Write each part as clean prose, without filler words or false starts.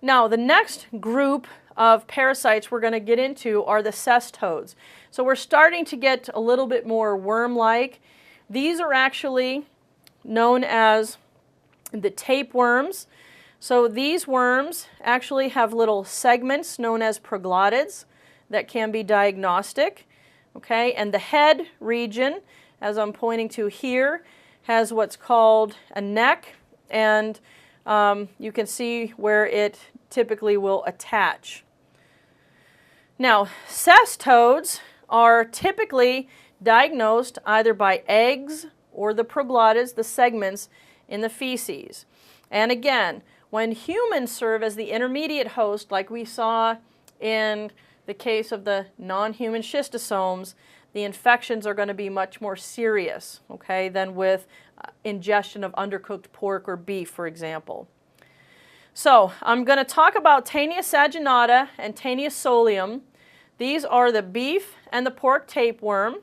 Now, the next group of parasites we're going to get into are the cestodes. So we're starting to get a little bit more worm-like. These are actually known as the tapeworms. So these worms actually have little segments known as proglottids that can be diagnostic. Okay, and the head region, as I'm pointing to here, has what's called a neck, and you can see where it typically will attach. Now, cestodes are typically diagnosed either by eggs or the proglottids, the segments in the feces. And again, when humans serve as the intermediate host, like we saw in the case of the non-human schistosomes, the infections are going to be much more serious, okay, than with ingestion of undercooked pork or beef, for example. So I'm going to talk about Taenia saginata and Taenia solium. These are the beef and the pork tapeworm.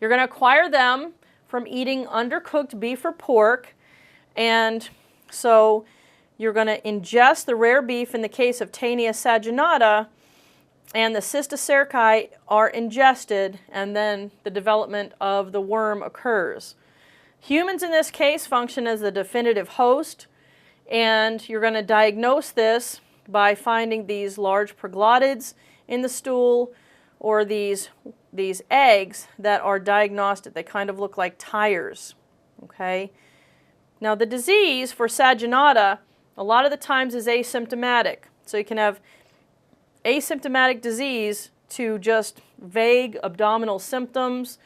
You're going to acquire them from eating undercooked beef or pork, and so you're going to ingest the rare beef in the case of Taenia saginata, and the cysticerci are ingested, and then the development of the worm occurs. Humans in this case function as the definitive host, and you're going to diagnose this by finding these large proglottids in the stool or these eggs that are diagnostic. They kind of look like tires. Okay? Now the disease for saginata a lot of the times is asymptomatic. So you can have asymptomatic disease to just vague abdominal symptoms.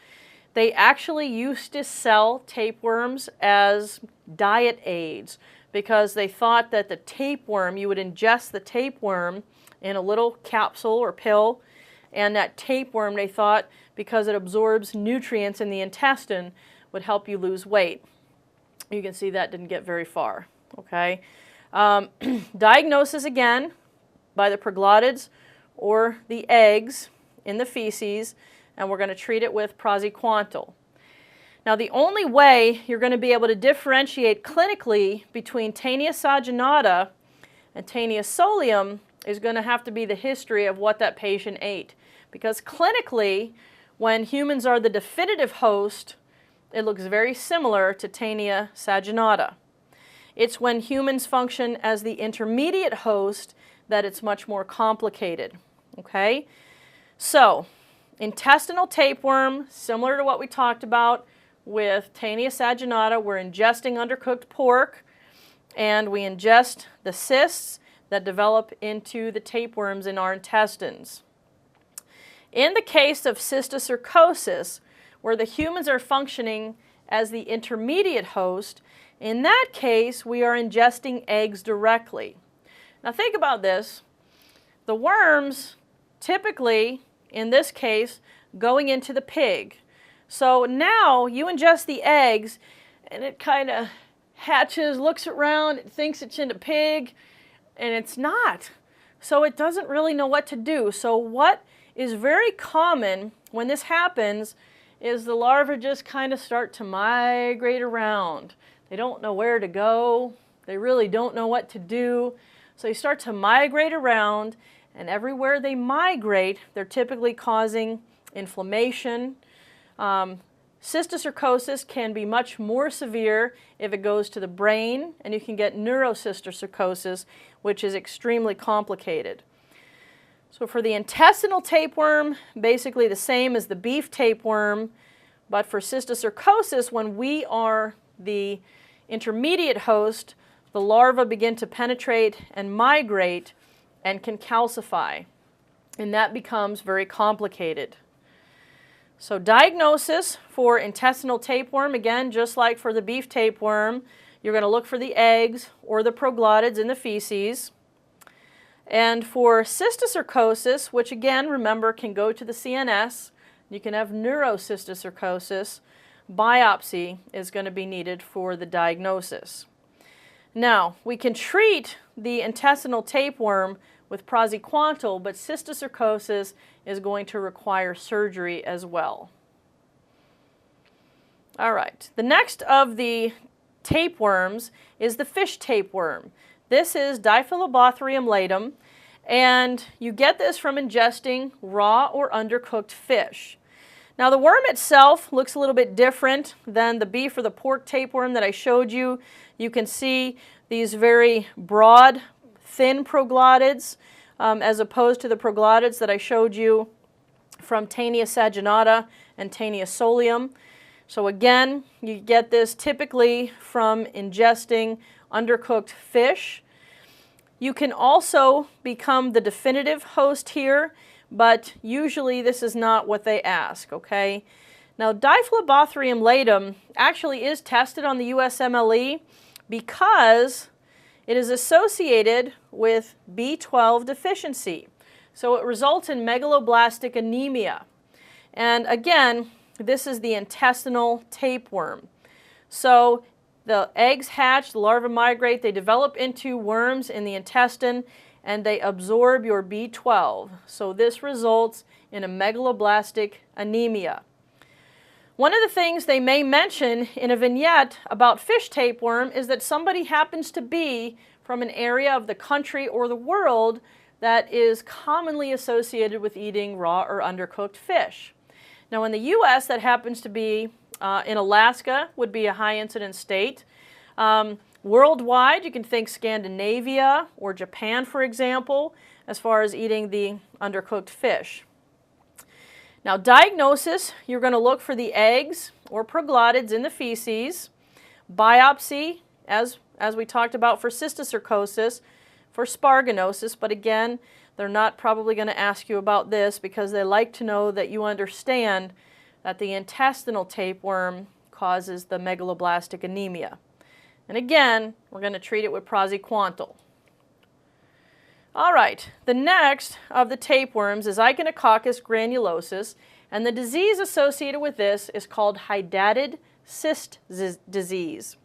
They actually used to sell tapeworms as diet aids because they thought that the tapeworm, you would ingest the tapeworm in a little capsule or pill, and that tapeworm, they thought, because it absorbs nutrients in the intestine, would help you lose weight. You can see that didn't get very far. Okay, diagnosis again by the proglottids or the eggs in the feces, and we're going to treat it with praziquantel. Now the only way you're going to be able to differentiate clinically between Taenia saginata and Taenia solium is going to have to be the history of what that patient ate. Because clinically, when humans are the definitive host, it looks very similar to Taenia saginata. It's when humans function as the intermediate host that it's much more complicated. Okay? So, intestinal tapeworm, similar to what we talked about with Taenia saginata, we're ingesting undercooked pork, and we ingest the cysts that develop into the tapeworms in our intestines. In the case of cysticercosis, where the humans are functioning as the intermediate host, in that case we are ingesting eggs directly. Now think about this. The worms typically, in this case, going into the pig. So now you ingest the eggs and it kind of hatches, looks around, it thinks it's in a pig, and it's not. So it doesn't really know what to do. So what is very common when this happens is the larvae just kind of start to migrate around. They don't know where to go. They really don't know what to do. So they start to migrate around, and everywhere they migrate, they're typically causing inflammation. Cysticercosis can be much more severe if it goes to the brain, and you can get neurocysticercosis, which is extremely complicated. So for the intestinal tapeworm, basically the same as the beef tapeworm, but for cysticercosis, when we are the intermediate host, the larvae begin to penetrate and migrate and can calcify, and that becomes very complicated. So diagnosis for intestinal tapeworm, again, just like for the beef tapeworm, you're going to look for the eggs or the proglottids in the feces. And for cysticercosis, which again, remember, can go to the CNS, you can have neurocysticercosis, biopsy is going to be needed for the diagnosis. Now, we can treat the intestinal tapeworm with praziquantel, but cysticercosis is going to require surgery as well. All right, the next of the tapeworms is the fish tapeworm. This is Diphyllobothrium latum, and you get this from ingesting raw or undercooked fish. Now the worm itself looks a little bit different than the beef or the pork tapeworm that I showed you. You can see these very broad, thin proglottids as opposed to the proglottids that I showed you from Taenia saginata and Taenia solium. So again, you get this typically from ingesting undercooked fish. You can also become the definitive host here, but usually this is not what they ask, okay? Now, Diphyllobothrium latum actually is tested on the USMLE because it is associated with B12 deficiency. So it results in megaloblastic anemia. And again, this is the intestinal tapeworm. So the eggs hatch, the larvae migrate, they develop into worms in the intestine, and they absorb your B12. So this results in a megaloblastic anemia. One of the things they may mention in a vignette about fish tapeworm is that somebody happens to be from an area of the country or the world that is commonly associated with eating raw or undercooked fish. Now in the U.S., that happens to be in Alaska, would be a high incidence state. Worldwide, you can think Scandinavia or Japan, for example, as far as eating the undercooked fish. Now, diagnosis, you're going to look for the eggs or proglottids in the feces. Biopsy, as we talked about for cysticercosis, for sparganosis, but again, they're not probably going to ask you about this because they like to know that you understand that the intestinal tapeworm causes the megaloblastic anemia. And again, we're going to treat it with praziquantel. All right, the next of the tapeworms is Echinococcus granulosus, and the disease associated with this is called hydatid cyst disease.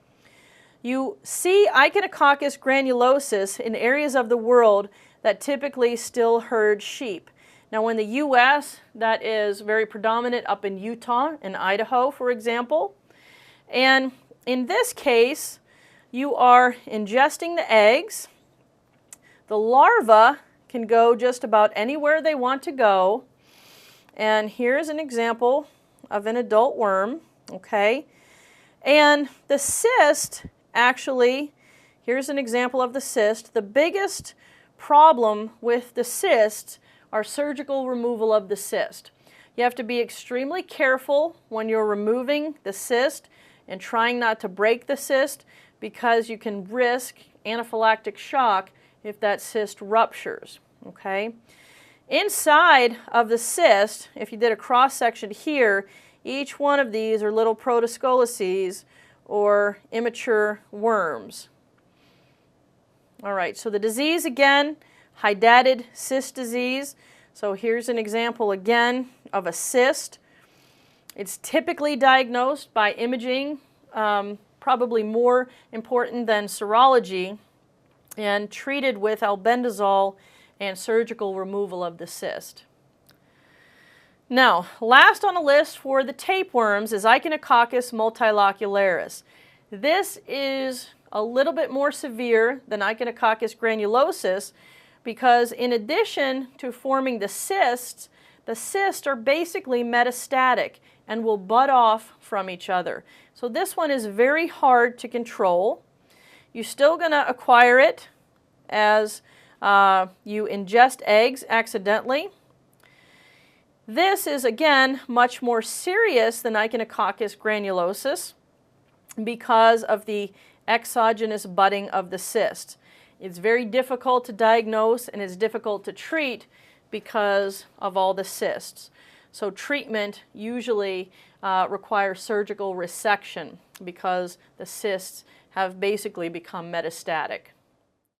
You see Echinococcus granulosus in areas of the world that typically still herd sheep. Now in the U.S., that is very predominant up in Utah and Idaho, for example. And in this case, you are ingesting the eggs. The larva can go just about anywhere they want to go. And here's an example of an adult worm, okay? And the cyst, actually, here's an example of the cyst. The biggest problem with the cyst are surgical removal of the cyst. You have to be extremely careful when you're removing the cyst and trying not to break the cyst because you can risk anaphylactic shock if that cyst ruptures, okay? Inside of the cyst, if you did a cross-section here, each one of these are little protoscolices or immature worms. All right, so the disease again, hydatid cyst disease. So here's an example again of a cyst. It's typically diagnosed by imaging, probably more important than serology, and treated with albendazole and surgical removal of the cyst. Now, last on the list for the tapeworms is Echinococcus multilocularis. This is a little bit more severe than Echinococcus granulosus because in addition to forming the cysts are basically metastatic and will bud off from each other. So this one is very hard to control. You're still going to acquire it as you ingest eggs accidentally. This is, again, much more serious than Echinococcus granulosus because of the exogenous budding of the cyst. It's very difficult to diagnose and it's difficult to treat because of all the cysts. So treatment usually requires surgical resection because the cysts have basically become metastatic.